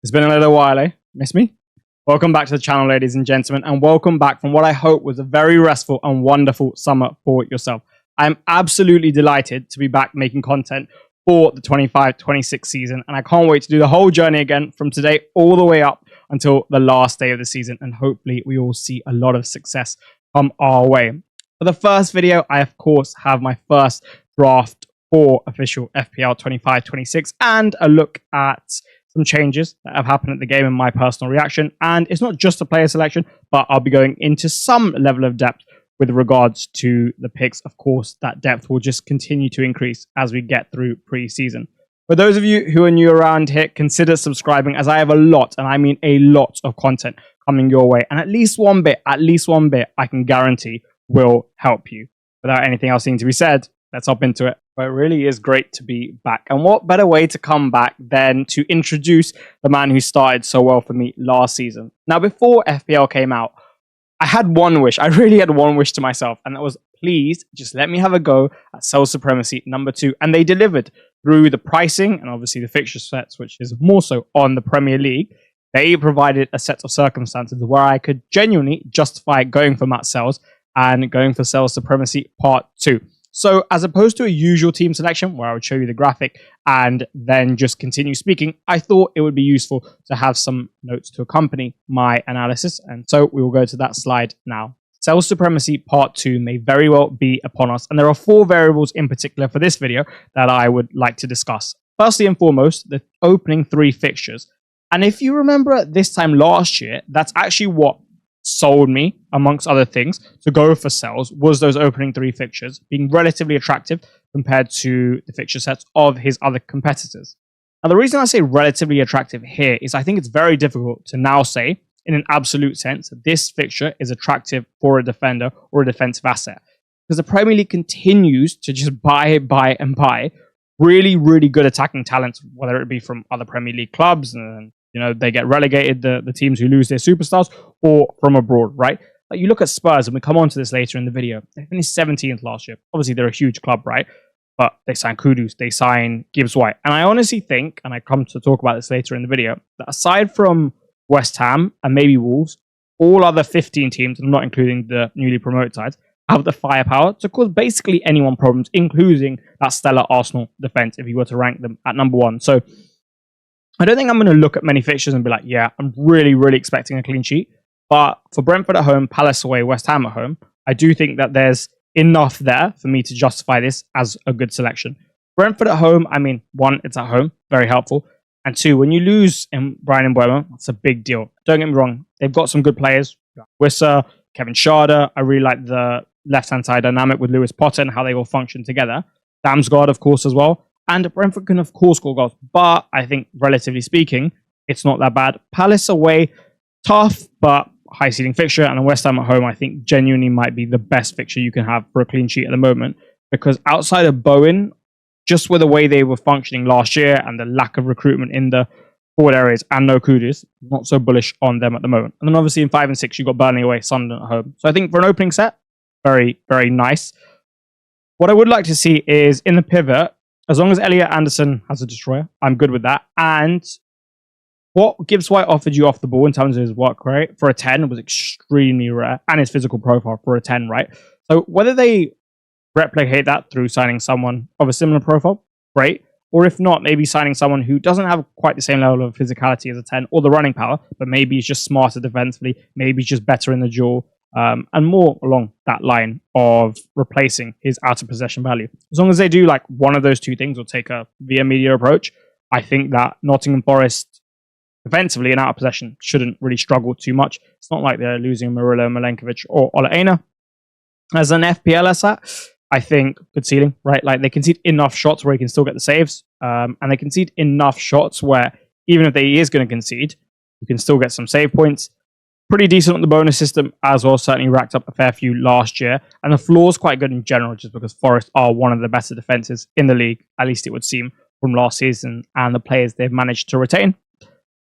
It's been a little while, eh? Miss me? Welcome back to the channel, ladies and gentlemen, and welcome back from what I hope was a very restful and wonderful summer for yourself. I'm absolutely delighted to be back making content for the 25-26 season, and I can't wait to do the whole journey again from today all the way up until the last day of the season, and hopefully we all see a lot of success come our way. For the first video, I of course have my first draft for official FPL 25-26 and a look at some changes that have happened at the game in my personal reaction. And it's not just a player selection, but I'll be going into some level of depth with regards to the picks. Of course, that depth will just continue to increase as we get through pre-season. For those of you who are new around here, consider subscribing, as I have a lot, and I mean a lot of content coming your way. And at least one bit, I can guarantee will help you. Without anything else needing to be said, let's hop into it. But it really is great to be back. And what better way to come back than to introduce the man who started so well for me last season. Now, before FPL came out, I had one wish. I really had one wish to myself. And that was, please, just let me have a go at Sels Supremacy #2. And they delivered through the pricing and obviously the fixture sets, which is more so on the Premier League. They provided a set of circumstances where I could genuinely justify going for Matt Sels and going for Sels Supremacy Part 2. So as opposed to a usual team selection where I would show you the graphic and then just continue speaking, I thought it would be useful to have some notes to accompany my analysis. And so we will go to that slide now. Sels Supremacy Part 2 may very well be upon us. And there are 4 variables in particular for this video that I would like to discuss. Firstly and foremost, the opening 3 fixtures. And if you remember this time last year, that's actually what sold me, amongst other things, to go for Sels, was those opening 3 fixtures being relatively attractive compared to the fixture sets of his other competitors. Now, the reason I say relatively attractive here is I think it's very difficult to now say, in an absolute sense, that this fixture is attractive for a defender or a defensive asset. Because the Premier League continues to just buy really, really good attacking talents, whether it be from other Premier League clubs and they get relegated, the teams who lose their superstars, or from abroad, right? Like you look at Spurs, and we come on to this later in the video. They finished 17th last year. Obviously, they're a huge club, right? But they sign Kudus, they sign Gibbs-White. And I honestly think, and I come to talk about this later in the video, that aside from West Ham and maybe Wolves, all other 15 teams, I'm not including the newly promoted sides, have the firepower to cause basically anyone problems, including that stellar Arsenal defense, if you were to rank them at #1. So I don't think I'm going to look at many fixtures and be like, yeah, I'm really, really expecting a clean sheet. But for Brentford at home, Palace away, West Ham at home, I do think that there's enough there for me to justify this as a good selection. Brentford at home, I mean, 1, it's at home, very helpful. And 2, when you lose in Brian Mbeumo, that's a big deal. Don't get me wrong, they've got some good players. Wissa, Kevin Schade. I really like the left-hand side dynamic with Lewis Potter and how they all function together. Damsgaard, of course, as well. And Brentford can, of course, score goals. But I think, relatively speaking, it's not that bad. Palace away, tough, but high-ceiling fixture. And West Ham at home, I think, genuinely might be the best fixture you can have for a clean sheet at the moment. Because outside of Bowen, just with the way they were functioning last year and the lack of recruitment in the forward areas and no Kudus, not so bullish on them at the moment. And then obviously in 5 and 6, you've got Burnley away, Sunderland at home. So I think for an opening set, very, very nice. What I would like to see is in the pivot, as long as Elliot Anderson has a destroyer, I'm good with that. And what Gibbs-White offered you off the ball in terms of his work rate for a 10 was extremely rare, and his physical profile for a 10, right? So whether they replicate that through signing someone of a similar profile, great. Or if not, maybe signing someone who doesn't have quite the same level of physicality as a 10 or the running power, but maybe he's just smarter defensively, maybe he's just better in the duel. And more along that line of replacing his out of possession value. As long as they do like one of those 2 things or take a via media approach, I think that Nottingham Forest defensively and out of possession shouldn't really struggle too much. It's not like they're losing Murillo, Milenkovic or Ola Aina. As an FPL asset, I think good ceiling, right? Like they concede enough shots where he can still get the saves. And they concede enough shots where even if he is going to concede, you can still get some save points. Pretty decent on the bonus system as well, certainly racked up a fair few last year. And the floor is quite good in general, just because Forest are one of the better defenses in the league, at least it would seem, from last season and the players they've managed to retain.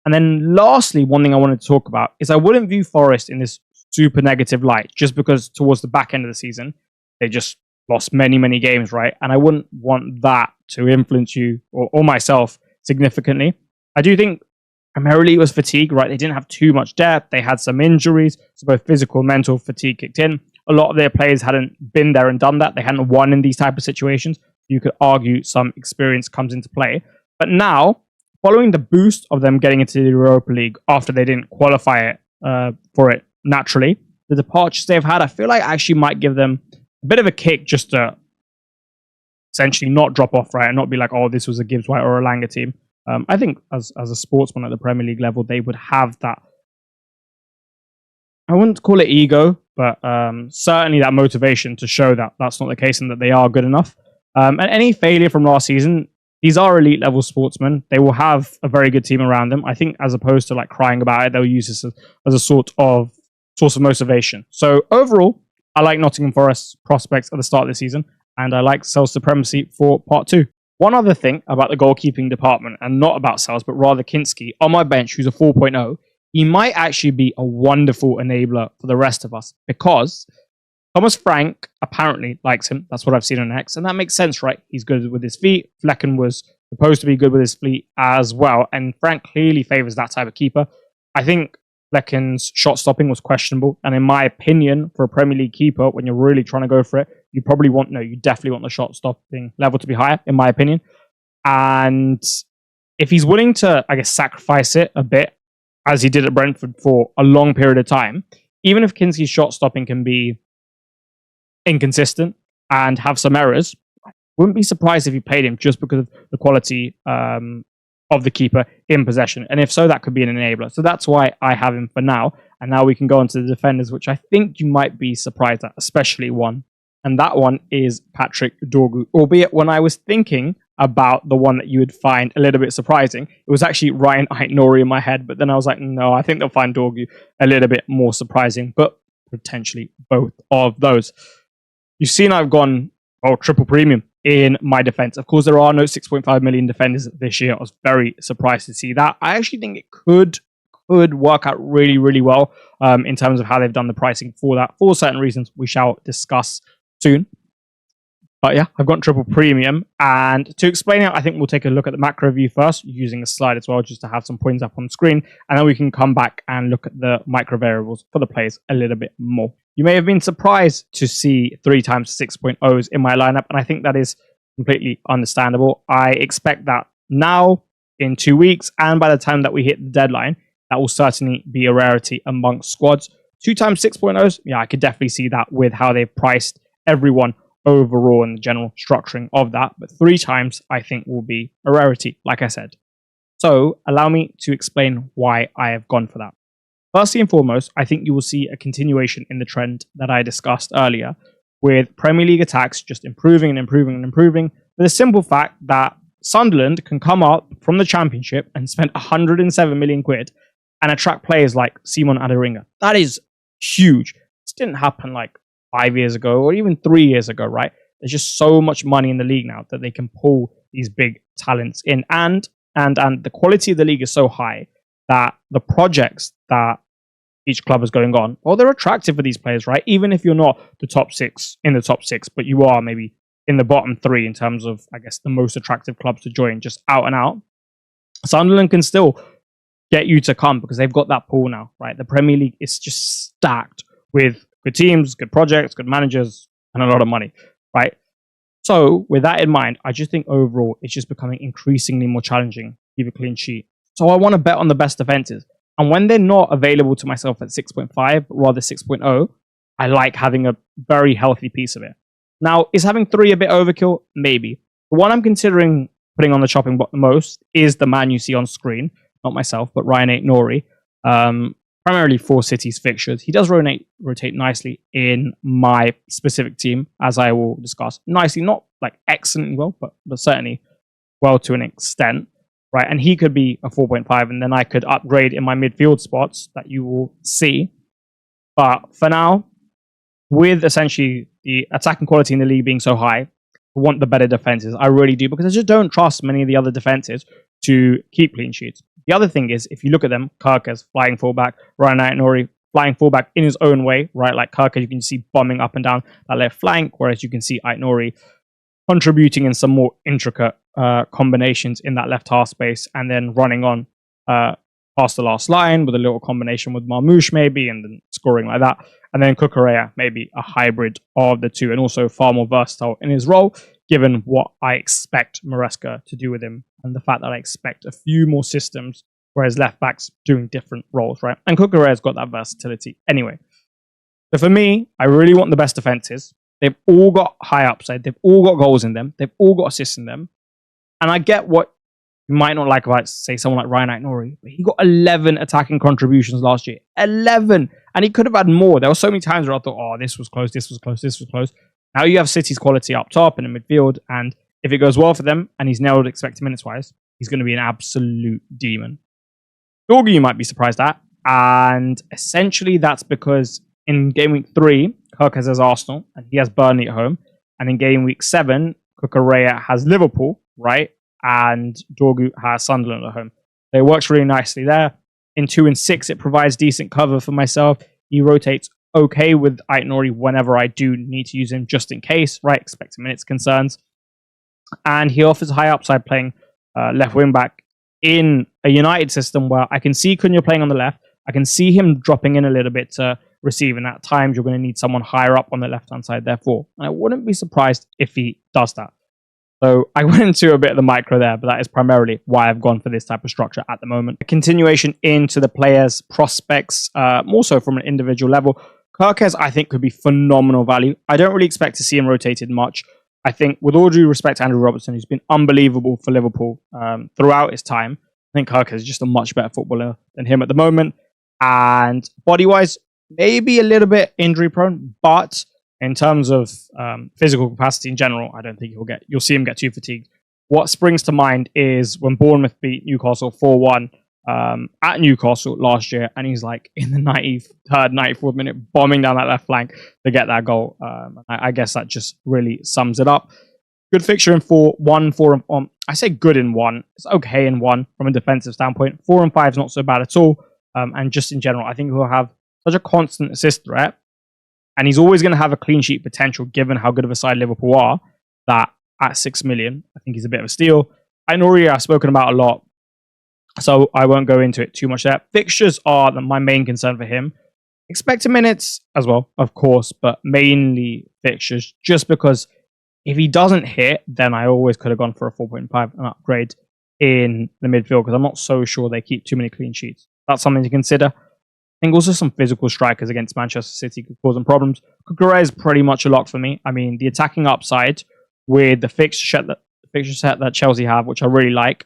And then lastly, one thing I wanted to talk about is I wouldn't view Forest in this super negative light, just because towards the back end of the season, they just lost many, many games, right? And I wouldn't want that to influence you or myself significantly. I do think primarily it was fatigue, right? They didn't have too much depth. They had some injuries, so both physical and mental fatigue kicked in. A lot of their players hadn't been there and done that. They hadn't won in these type of situations. You could argue some experience comes into play. But now, following the boost of them getting into the Europa League after they didn't qualify for it naturally, the departures they've had, I feel like actually might give them a bit of a kick just to essentially not drop off, right? And not be like, oh, this was a Gibbs White or a Langer team. I think as a sportsman at the Premier League level, they would have that, I wouldn't call it ego, but certainly that motivation to show that that's not the case and that they are good enough. And any failure from last season, these are elite level sportsmen. They will have a very good team around them. I think as opposed to like crying about it, they'll use this as a sort of source of motivation. So overall, I like Nottingham Forest's prospects at the start of the season, and I like Sels' Supremacy for part 2. One other thing about the goalkeeping department, and not about Sels, but rather Kinski, on my bench, who's a 4.0, he might actually be a wonderful enabler for the rest of us, because Thomas Frank apparently likes him. That's what I've seen on X, and that makes sense, right? He's good with his feet. Flecken was supposed to be good with his feet as well, and Frank clearly favours that type of keeper. I think Flecken's shot stopping was questionable, and in my opinion, for a Premier League keeper, when you're really trying to go for it, you definitely want the shot stopping level to be higher, in my opinion. And if he's willing to, I guess, sacrifice it a bit, as he did at Brentford for a long period of time, even if Kinski's shot stopping can be inconsistent and have some errors, I wouldn't be surprised if he played him just because of the quality of the keeper in possession. And if so, that could be an enabler. So that's why I have him for now. And now we can go on to the defenders, which I think you might be surprised at, especially one. And that one is Patrick Dorgu. Albeit when I was thinking about the one that you would find a little bit surprising, it was actually Ryan Aït-Nouri in my head. But then I was like, no, I think they'll find Dorgu a little bit more surprising, but potentially both of those. You've seen I've gone triple premium in my defense. Of course, there are no 6.5 million defenders this year. I was very surprised to see that. I actually think it could work out really, really well in terms of how they've done the pricing for that, for certain reasons we shall discuss soon. But yeah, I've got triple premium. And to explain it, I think we'll take a look at the macro view first, using a slide as well, just to have some points up on the screen. And then we can come back and look at the micro variables for the players a little bit more. You may have been surprised to see 3 times 6.0s in my lineup, and I think that is completely understandable. I expect that now, in 2 weeks, and by the time that we hit the deadline, that will certainly be a rarity amongst squads. 2 times 6.0s, yeah, I could definitely see that with how they've priced everyone overall and the general structuring of that. But 3 times, I think, will be a rarity, like I said. So, allow me to explain why I have gone for that. Firstly and foremost, I think you will see a continuation in the trend that I discussed earlier, with Premier League attacks just improving and improving and improving, for the simple fact that Sunderland can come up from the Championship and spend 107 million quid and attract players like Simon Aderinga. That is huge. This didn't happen like 5 years ago or even 3 years ago, right? There's just so much money in the league now that they can pull these big talents in. And the quality of the league is so high that the projects that each club is going on, well, they're attractive for these players, right? Even if you're not the top 6 in the top 6, but you are maybe in the bottom 3 in terms of, I guess, the most attractive clubs to join, just out and out, Sunderland can still get you to come because they've got that pool now, right? The Premier League is just stacked with good teams, good projects, good managers, and a lot of money, right? So with that in mind, I just think overall it's just becoming increasingly more challenging to keep a clean sheet. So I want to bet on the best defenses. And when they're not available to myself at 6.5, but rather 6.0, I like having a very healthy piece of it. Now, is having 3 a bit overkill? Maybe. The one I'm considering putting on the chopping block the most is the man you see on screen. Not myself, but Ryan Aït-Nouri. Primarily for City's fixtures. He does rotate nicely in my specific team, as I will discuss. Nicely, not like excellently well, but certainly well to an extent. Right, and he could be a 4.5, and then I could upgrade in my midfield spots that you will see. But for now, with essentially the attacking quality in the league being so high, I want the better defenses. I really do, because I just don't trust many of the other defenses to keep clean sheets. The other thing is, if you look at them, Kirk as flying fullback, Ryan Aït-Nouri flying fullback in his own way, right? Like Kirk, you can see bombing up and down that left flank, whereas you can see Aït-Nouri contributing in some more intricate combinations in that left half space and then running on past the last line with a little combination with Marmoush maybe, and then scoring like that. And then Cucurella, maybe a hybrid of the two, and also far more versatile in his role, given what I expect Maresca to do with him, and the fact that I expect a few more systems, whereas left backs doing different roles, right? And Cucurella's got that versatility anyway. So for me, I really want the best defenses. They've all got high upside. They've all got goals in them. They've all got assists in them. And I get what you might not like about, say, someone like Ryan Aït-Nouri, but he got 11 attacking contributions last year. 11! And he could have had more. There were so many times where I thought, oh, this was close, this was close, this was close. Now you have City's quality up top and in midfield, and if it goes well for them, and he's nailed expected minutes-wise, he's going to be an absolute demon. Dorgu you might be surprised at, and essentially that's because in game week 3, Kirk has Arsenal, and he has Burnley at home, and in game week 7, Cucurella has Liverpool, right? And Dorgu has Sunderland at home. So it works really nicely there. In 2 and 6, it provides decent cover for myself. He rotates okay with Aït-Nouri whenever I do need to use him, just in case, right? Expected minutes concerns. And he offers high upside playing left wing back in a United system where I can see Cunha playing on the left. I can see him dropping in a little bit to receive, and at times you're going to need someone higher up on the left-hand side, therefore. And I wouldn't be surprised if he does that. So I went into a bit of the micro there, but that is primarily why I've gone for this type of structure at the moment. A continuation into the players' prospects, more so from an individual level. Kirkes, I think, could be phenomenal value. I don't really expect to see him rotated much. I think, with all due respect to Andrew Robertson, who's been unbelievable for Liverpool throughout his time, I think Kirkes is just a much better footballer than him at the moment. And body-wise, maybe a little bit injury-prone, but in terms of physical capacity in general, I don't think you'll see him get too fatigued. What springs to mind is when Bournemouth beat Newcastle 4-1 at Newcastle last year, and he's like in the 93rd, 94th minute, bombing down that left flank to get that goal. I guess that just really sums it up. Good fixture in 4-1. I say good in 1. It's okay in 1 from a defensive standpoint. 4 and 5 is not so bad at all. And just in general, I think he'll have such a constant assist threat. And he's always going to have a clean sheet potential, given how good of a side Liverpool are, that at 6 million, I think he's a bit of a steal. Aït-Nouri I've spoken about a lot, so I won't go into it too much there. Fixtures are my main concern for him. Expected minutes as well, of course, but mainly fixtures, just because if he doesn't hit, then I always could have gone for a 4.5, an upgrade in the midfield, because I'm not so sure they keep too many clean sheets. That's something to consider. I think also some physical strikers against Manchester City could cause them problems. Cucurella is pretty much a lock for me. I mean, the attacking upside with the fixture set that Chelsea have, which I really like,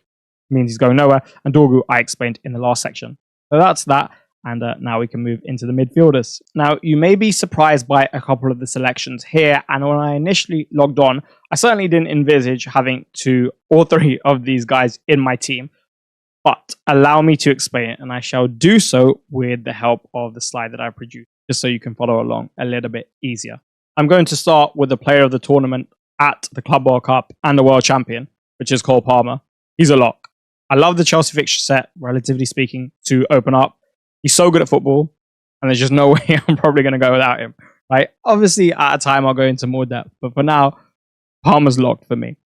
means he's going nowhere. And Dorgu, I explained in the last section. So that's that. And now we can move into the midfielders. Now, you may be surprised by a couple of the selections here. And when I initially logged on, I certainly didn't envisage having all 3 of these guys in my team. But allow me to explain it, and I shall do so with the help of the slide that I produced, just so you can follow along a little bit easier. I'm going to start with the player of the tournament at the Club World Cup and the World Champion, which is Cole Palmer. He's a lock. I love the Chelsea fixture set, relatively speaking, to open up. He's so good at football, and there's just no way I'm probably going to go without him. Right? Obviously, at a time, I'll go into more depth, but for now, Palmer's locked for me.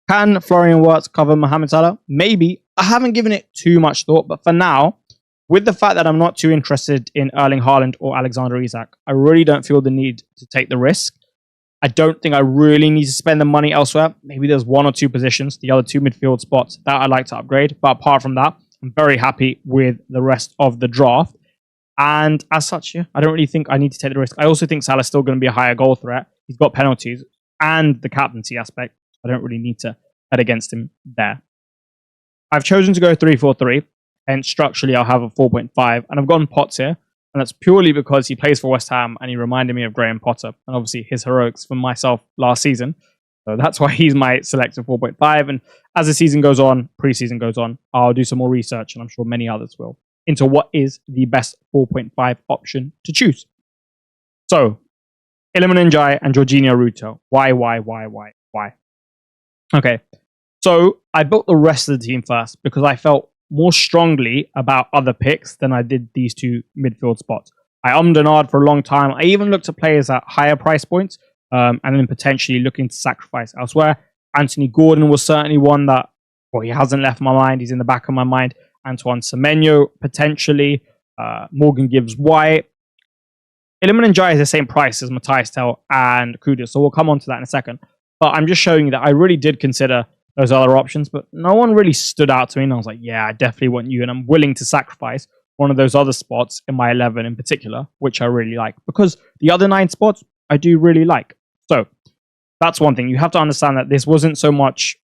Can Florian Wirtz cover Mohamed Salah? Maybe. I haven't given it too much thought, but for now, with the fact that I'm not too interested in Erling Haaland or Alexander Isak, I really don't feel the need to take the risk. I don't think I really need to spend the money elsewhere. Maybe there's 1 or 2 positions, the other 2 midfield spots that I'd like to upgrade. But apart from that, I'm very happy with the rest of the draft. And as such, I don't really think I need to take the risk. I also think Salah's still going to be a higher goal threat. He's got penalties and the captaincy aspect. I don't really need to bet against him there. I've chosen to go 3-4-3, and structurally I'll have a 4.5, and I've gone Potts here, and that's purely because he plays for West Ham, and he reminded me of Graham Potter, and obviously his heroics for myself last season, so that's why he's my selected 4.5, and as the season goes on, pre-season goes on, I'll do some more research, and I'm sure many others will, into what is the best 4.5 option to choose. So, Iliman Ndiaye and Jorginho Ruto. Why? Okay. So I built the rest of the team first because I felt more strongly about other picks than I did these 2 midfield spots. I ummed and ahed for a long time. I even looked at players at higher price points and then potentially looking to sacrifice elsewhere. Anthony Gordon was certainly one that, he hasn't left my mind. He's in the back of my mind. Antoine Semenyo, potentially, Morgan Gibbs-White. Iliman Ndiaye is the same price as Matthias Tell and Kudus, so we'll come on to that in a second. But I'm just showing you that I really did consider those other options, but no one really stood out to me, and I was like, yeah, I definitely want you, and I'm willing to sacrifice one of those other spots in my 11 in particular, which I really like, because the other 9 spots I do really like. So that's one thing. You have to understand that this wasn't so much,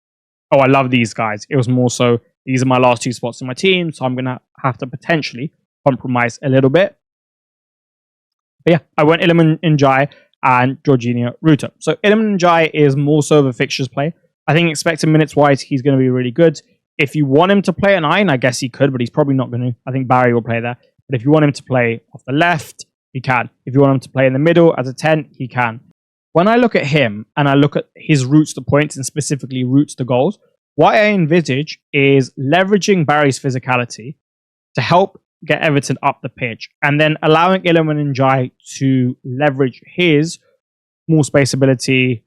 oh, I love these guys. It was more so, these are my last 2 spots in my team, so I'm going to have to potentially compromise a little bit. But yeah, I went Iliman Ndiaye and Jorginho Ruta. So Iliman Ndiaye is more so of a fixtures play. I think expected minutes-wise, he's going to be really good. If you want him to play at 9, I guess he could, but he's probably not going to. I think Barry will play there. But if you want him to play off the left, he can. If you want him to play in the middle as a 10, he can. When I look at him and I look at his routes to points and specifically routes to goals, what I envisage is leveraging Barry's physicality to help get Everton up the pitch and then allowing Iliman Ndiaye to leverage his more space ability,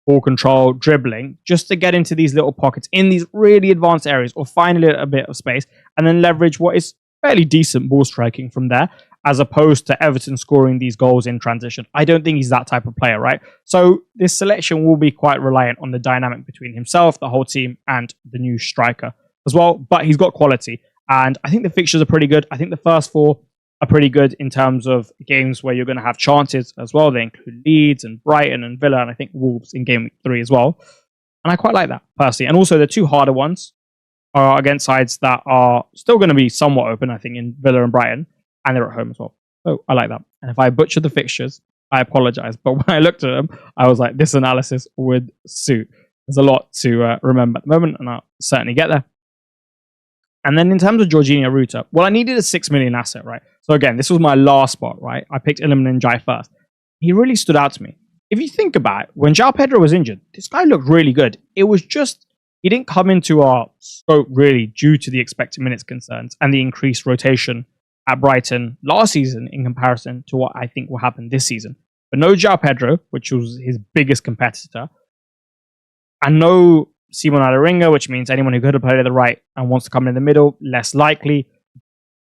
ball control, dribbling, just to get into these little pockets in these really advanced areas or find a little bit of space and then leverage what is fairly decent ball striking from there, as opposed to Everton scoring these goals in transition. I don't think he's that type of player, right? So this selection will be quite reliant on the dynamic between himself, the whole team, and the new striker as well, but he's got quality. And I think the fixtures are pretty good. I think the first 4 are pretty good in terms of games where you're going to have chances as well. They include Leeds and Brighton and Villa, and I think Wolves in game week 3 as well. And I quite like that, personally. And also the 2 harder ones are against sides that are still going to be somewhat open, I think, in Villa and Brighton, and they're at home as well. So I like that. And if I butcher the fixtures, I apologize. But when I looked at them, I was like, this analysis would suit. There's a lot to remember at the moment, and I'll certainly get there. And then in terms of Jorginho Ruta, well, I needed a 6 million asset, right? So again, this was my last spot, right? I picked Iliman Ndiaye first. He really stood out to me. If you think about it, when João Pedro was injured, this guy looked really good. It was just, he didn't come into our scope really due to the expected minutes concerns and the increased rotation at Brighton last season in comparison to what I think will happen this season. But no João Pedro, which was his biggest competitor, and no Simon Aderinga, which means anyone who could have played at the right and wants to come in the middle, less likely.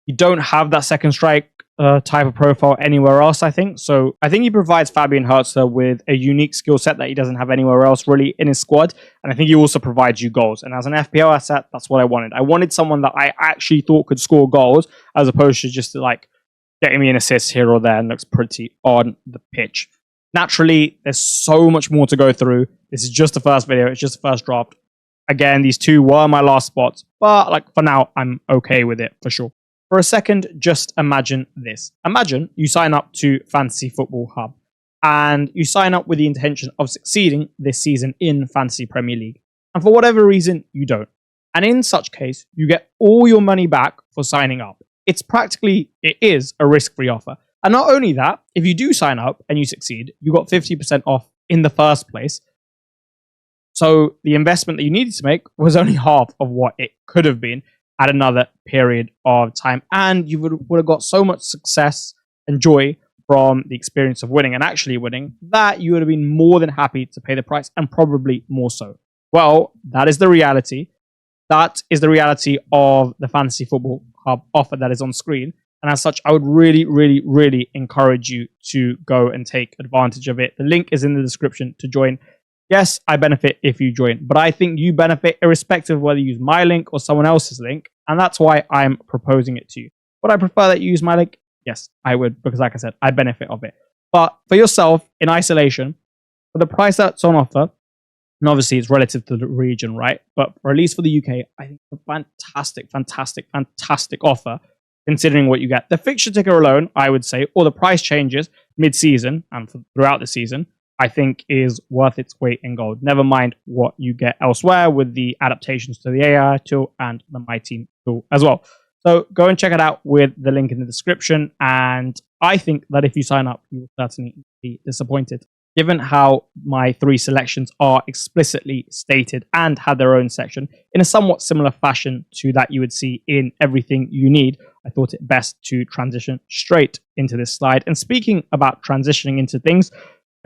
You don't have that second strike type of profile anywhere else, I think. So I think he provides Fabian Hertzler with a unique skill set that he doesn't have anywhere else really in his squad. And I think he also provides you goals. And as an FPL asset, that's what I wanted. I wanted someone that I actually thought could score goals, as opposed to just like getting me an assist here or there and looks pretty on the pitch. Naturally, there's so much more to go through. This is just the first video. It's just the first draft. Again, these 2 were my last spots, but like for now, I'm okay with it for sure. For a second, just imagine this. Imagine you sign up to Fantasy Football Hub and you sign up with the intention of succeeding this season in Fantasy Premier League. And for whatever reason, you don't. And in such case, you get all your money back for signing up. It is a risk-free offer. And not only that, if you do sign up and you succeed, you got 50% off in the first place. So the investment that you needed to make was only half of what it could have been at another period of time. And you would have got so much success and joy from the experience of winning and actually winning that you would have been more than happy to pay the price, and probably more so. Well, that is the reality. That is the reality of the Fantasy Football Hub offer that is on screen. And as such, I would really, really, really encourage you to go and take advantage of it. The link is in the description to join. Yes, I benefit if you join, but I think you benefit irrespective of whether you use my link or someone else's link. And that's why I'm proposing it to you. Would I prefer that you use my link? Yes, I would, because like I said, I benefit of it. But for yourself, in isolation, for the price that's on offer, and obviously it's relative to the region, right? But for, at least for the UK, I think it's a fantastic, fantastic, fantastic offer, considering what you get. The fixture ticker alone, I would say, or the price changes mid-season and throughout the season, I think is worth its weight in gold. Never mind what you get elsewhere with the adaptations to the AI tool and the My Team tool as well. So go and check it out with the link in the description. And I think that if you sign up, you will certainly be disappointed. Given how my 3 selections are explicitly stated and have their own section in a somewhat similar fashion to that you would see in Everything You Need, I thought it best to transition straight into this slide. And speaking about transitioning into things,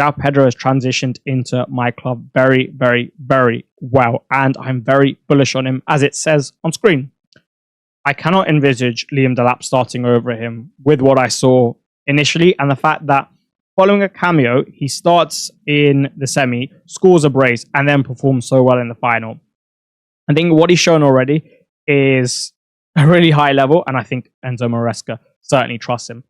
João Pedro has transitioned into my club very, very, very well. And I'm very bullish on him, as it says on screen. I cannot envisage Liam Delap starting over him with what I saw initially, and the fact that following a cameo, he starts in the semi, scores a brace, and then performs so well in the final. I think what he's shown already is a really high level, and I think Enzo Maresca certainly trusts him.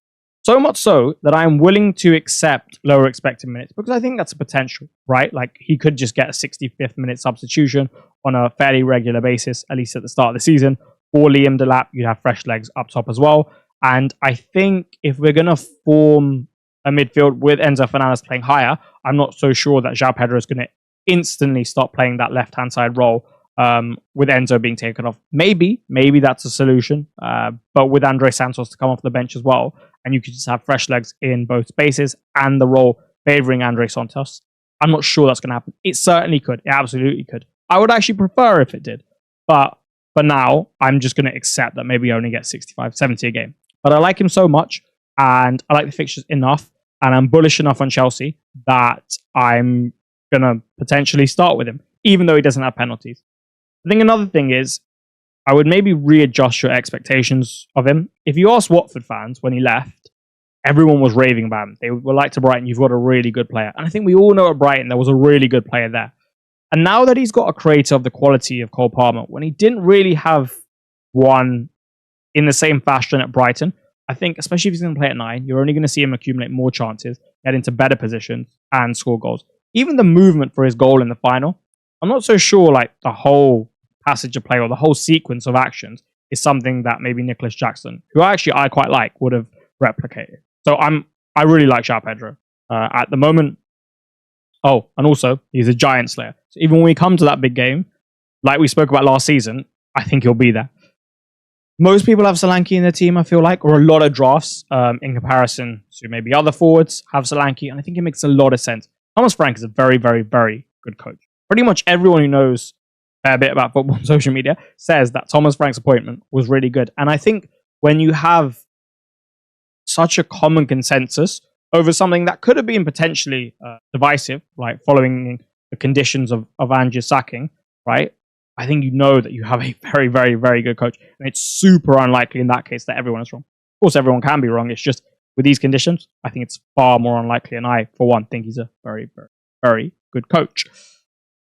So much so that I'm willing to accept lower expected minutes because I think that's a potential, right? Like he could just get a 65th minute substitution on a fairly regular basis, at least at the start of the season. Or Liam Delap, you'd have fresh legs up top as well. And I think if we're going to form a midfield with Enzo Fernandez playing higher, I'm not so sure that João Pedro is going to instantly stop playing that left-hand side role with Enzo being taken off. Maybe that's a solution. But with Andre Santos to come off the bench as well, and you could just have fresh legs in both spaces and the role favouring Andre Santos, I'm not sure that's going to happen. It certainly could. It absolutely could. I would actually prefer if it did. But for now, I'm just going to accept that maybe he only gets 65, 70 a game. But I like him so much, and I like the fixtures enough, and I'm bullish enough on Chelsea that I'm going to potentially start with him, even though he doesn't have penalties. I think another thing is, I would maybe readjust your expectations of him. If you ask Watford fans when he left, everyone was raving about him. They were like to Brighton, you've got a really good player. And I think we all know at Brighton there was a really good player there. And now that he's got a creator of the quality of Cole Palmer, when he didn't really have one in the same fashion at Brighton, I think, especially if he's going to play at 9, you're only going to see him accumulate more chances, get into better positions, and score goals. Even the movement for his goal in the final, I'm not so sure like the whole passage of play or the whole sequence of actions is something that maybe Nicholas Jackson, who I quite like, would have replicated. So I really like João Pedro at the moment. Oh, and also he's a giant slayer. So even when we come to that big game, like we spoke about last season, I think he'll be there. Most people have Solanke in their team, I feel like, or a lot of drafts in comparison to maybe other forwards have Solanke, and I think it makes a lot of sense. Thomas Frank is a very, very, very good coach. Pretty much everyone who knows a bit about football on social media says that Thomas Frank's appointment was really good. And I think when you have such a common consensus over something that could have been potentially divisive, like following the conditions of Ange's sacking, right? I think you know that you have a very, very, very good coach. And it's super unlikely in that case that everyone is wrong. Of course, everyone can be wrong. It's just with these conditions, I think it's far more unlikely. And I, for one, think he's a very, very, very good coach.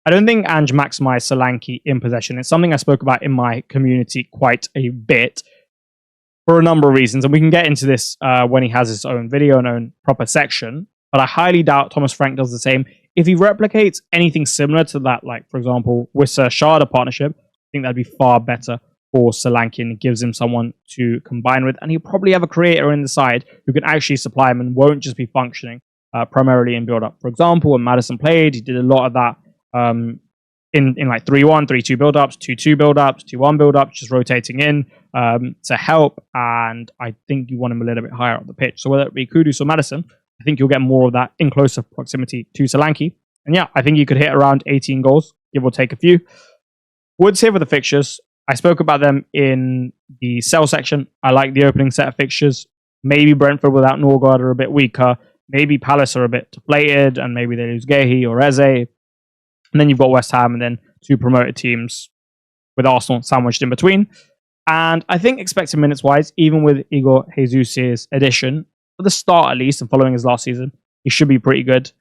I don't think Ange maximized Solanke in possession. It's something I spoke about in my community quite a bit for a number of reasons. And we can get into this when he has his own video and own proper section. But I highly doubt Thomas Frank does the same. If he replicates anything similar to that, like, for example, Wissa-Sharda partnership, I think that'd be far better for Solanke and gives him someone to combine with. And he'll probably have a creator in the side who can actually supply him and won't just be functioning primarily in build-up. For example, when Maddison played, he did a lot of that in like 3-1, 3-2 build-ups, 2-2 build-ups, 2-1 build-ups, just rotating in to help. And I think you want him a little bit higher up the pitch. So whether it be Kudus or Maddison, I think you'll get more of that in closer proximity to Solanke. And yeah, I think you could hit around 18 goals, give or take a few. Woods here for the fixtures. I spoke about them in the sell section. I like the opening set of fixtures. Maybe Brentford without Norgard are a bit weaker. Maybe Palace are a bit deflated, and maybe they lose Gehi or Eze. And then you've got West Ham and then 2 promoted teams with Arsenal sandwiched in between. And I think expected minutes-wise, even with Igor Jesus' addition, for the start at least, and following his last season, he should be pretty good.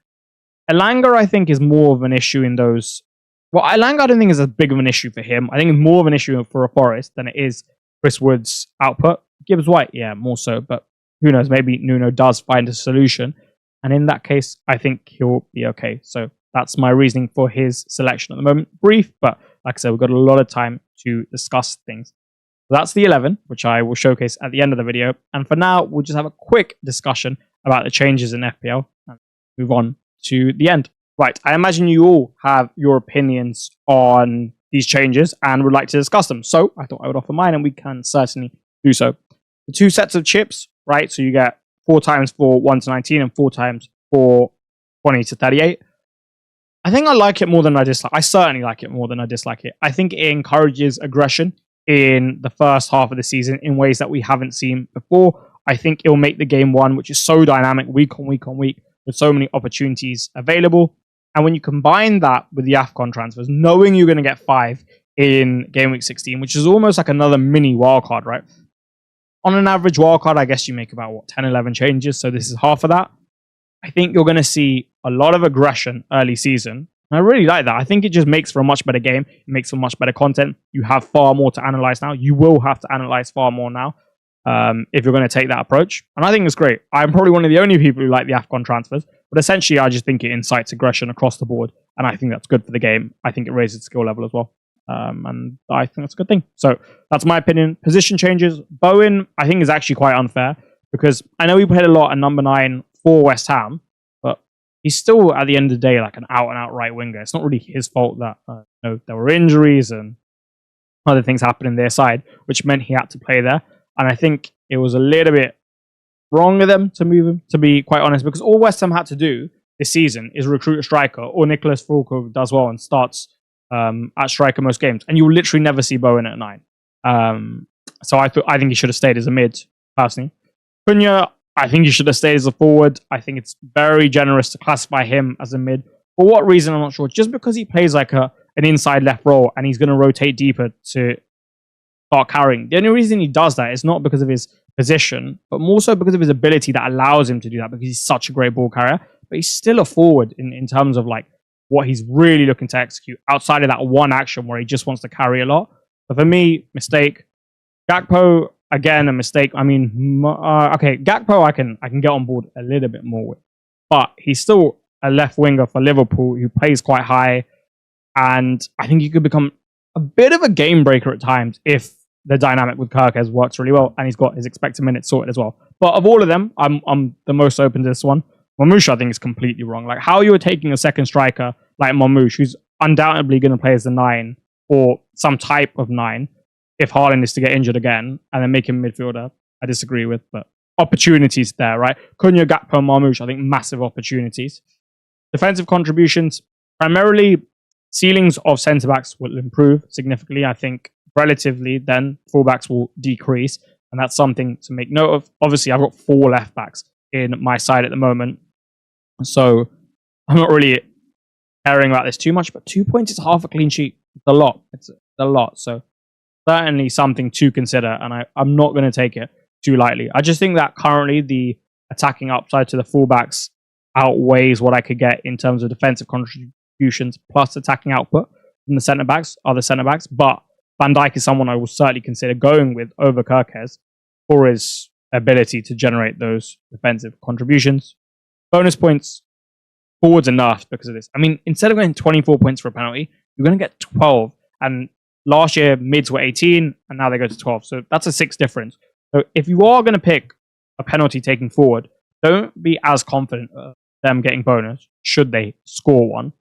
Elanga, I think, is more of an issue in those... Well, Elanga, I don't think is as big of an issue for him. I think it's more of an issue for a Forest than it is Chris Wood's output. Gibbs White, yeah, more so. But who knows, maybe Nuno does find a solution. And in that case, I think he'll be okay. So that's my reasoning for his selection at the moment. Brief, but like I said, we've got a lot of time to discuss things. So that's the 11, which I will showcase at the end of the video. And for now, we'll just have a quick discussion about the changes in FPL and move on to the end. Right, I imagine you all have your opinions on these changes and would like to discuss them. So I thought I would offer mine, and we can certainly do so. The 2 sets of chips, right? So you get 4 times for 1 to 19 and 4 times for 20 to 38. I think I like it more than I dislike. I certainly like it more than I dislike it. I think it encourages aggression in the first half of the season in ways that we haven't seen before. I think it'll make the game one, which is so dynamic week on week on week, with so many opportunities available. And when you combine that with the AFCON transfers, knowing you're going to get 5 in Game Week 16, which is almost like another mini wildcard, right? On an average wildcard, I guess you make about, what, 10, 11 changes. So this is half of that. I think you're going to see a lot of aggression early season. And I really like that. I think it just makes for a much better game. It makes for much better content. You have far more to analyze now. You will have to analyze far more now if you're going to take that approach. And I think it's great. I'm probably one of the only people who like the AFCON transfers. But essentially, I just think it incites aggression across the board. And I think that's good for the game. I think it raises the skill level as well. And I think that's a good thing. So that's my opinion. Position changes. Bowen, I think, is actually quite unfair because I know he played a lot at number 9 for West Ham, but he's still, at the end of the day, like an out-and-out right winger. It's not really his fault that there were injuries and other things happening their side, which meant he had to play there. And I think it was a little bit wrong of them to move him, to be quite honest, because all West Ham had to do this season is recruit a striker, or Nicholas Fulco does well and starts at striker most games, and you will literally never see Bowen at 9. So I think he should have stayed as a mid, personally. Cunha, I think he should have stayed as a forward. I think it's very generous to classify him as a mid. For what reason, I'm not sure. Just because he plays like an inside left role and he's going to rotate deeper to start carrying. The only reason he does that is not because of his position, but more so because of his ability that allows him to do that, because he's such a great ball carrier. But he's still a forward in terms of like what he's really looking to execute outside of that one action where he just wants to carry a lot. But for me, mistake. Gakpo, again, a mistake. I mean, okay, Gakpo I can get on board a little bit more with. But he's still a left winger for Liverpool who plays quite high. And I think he could become a bit of a game breaker at times if the dynamic with Kirkes works really well and he's got his expected minutes sorted as well. But of all of them, I'm the most open to this one. Mamouche, I think, is completely wrong. Like, how you're taking a second striker like Mamouche, who's undoubtedly going to play as the 9 or some type of 9 if Haaland is to get injured again, and then make him midfielder, I disagree with, but opportunities there, right? Cunha, Gakpo, Mamouche, I think massive opportunities. Defensive contributions, primarily ceilings of centre-backs will improve significantly. I think relatively then full-backs will decrease, and that's something to make note of. Obviously, I've got 4 left-backs in my side at the moment, so I'm not really caring about this too much, but 2 points is half a clean sheet. It's a lot. It's a lot. So certainly something to consider, and I'm not going to take it too lightly. I just think that currently the attacking upside to the fullbacks outweighs what I could get in terms of defensive contributions plus attacking output from the centre-backs, other centre-backs. But Van Dijk is someone I will certainly consider going with over Kirkes for his ability to generate those defensive contributions. Bonus points, forwards are nerfed because of this. I mean, instead of getting 24 points for a penalty, you're going to get 12. And last year, mids were 18, and now they go to 12. So that's a 6 difference. So if you are going to pick a penalty taking forward, don't be as confident of them getting bonus should they score one.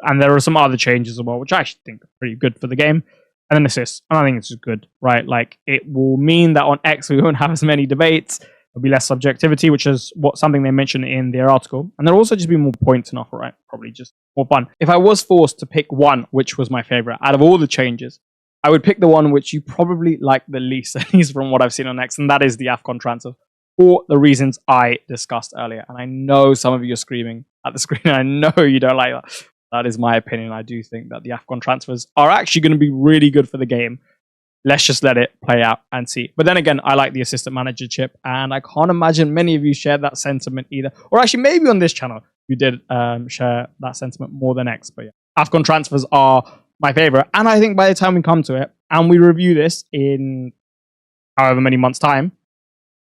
And there are some other changes as well, which I actually think are pretty good for the game. And then assists. And I think it's just good, right? Like, it will mean that on X we won't have as many debates. There'll be less subjectivity, which is something they mentioned in their article. And there'll also just be more points and offer, right? Probably just more fun. If I was forced to pick one, which was my favorite out of all the changes, I would pick the one which you probably like the least, at least from what I've seen on X, and that is the AFCON transfer, for the reasons I discussed earlier. And I know some of you are screaming at the screen, and I know you don't like that. That is my opinion. I do think that the AFCON transfers are actually going to be really good for the game. Let's just let it play out and see. But then again, I like the assistant manager chip, and I can't imagine many of you shared that sentiment either. Or actually, maybe on this channel, you did share that sentiment more than X. But yeah, AFCON transfers are my favorite. And I think by the time we come to it and we review this in however many months' time,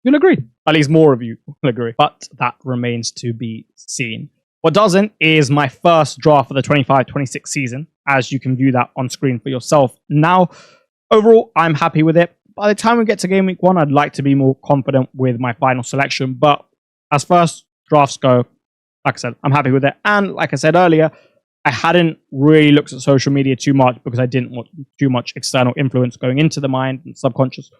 you'll agree. At least more of you will agree. But that remains to be seen. What doesn't is my first draft for the 25-26 season, as you can view that on screen for yourself now. Overall, I'm happy with it. By the time we get to game week 1, I'd like to be more confident with my final selection. But as first drafts go, like I said, I'm happy with it. And like I said earlier, I hadn't really looked at social media too much because I didn't want too much external influence going into the mind and subconscious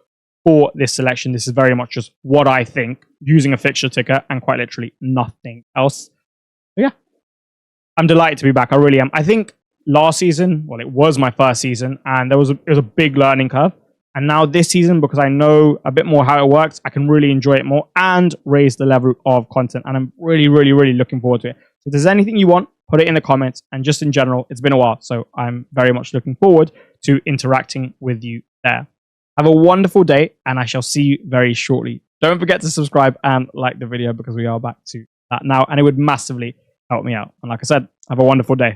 for this selection. This is very much just what I think, using a fixture ticker and quite literally nothing else. But yeah, I'm delighted to be back. I really am. I think last season, well, it was my first season, and it was a big learning curve. And now this season, because I know a bit more how it works, I can really enjoy it more and raise the level of content. And I'm really, really, really looking forward to it. if there's anything you want, put it in the comments. And just in general, it's been a while, so I'm very much looking forward to interacting with you there. Have a wonderful day, and I shall see you very shortly. Don't forget to subscribe and like the video because we are back to that now, and it would massively help me out. And like I said, have a wonderful day.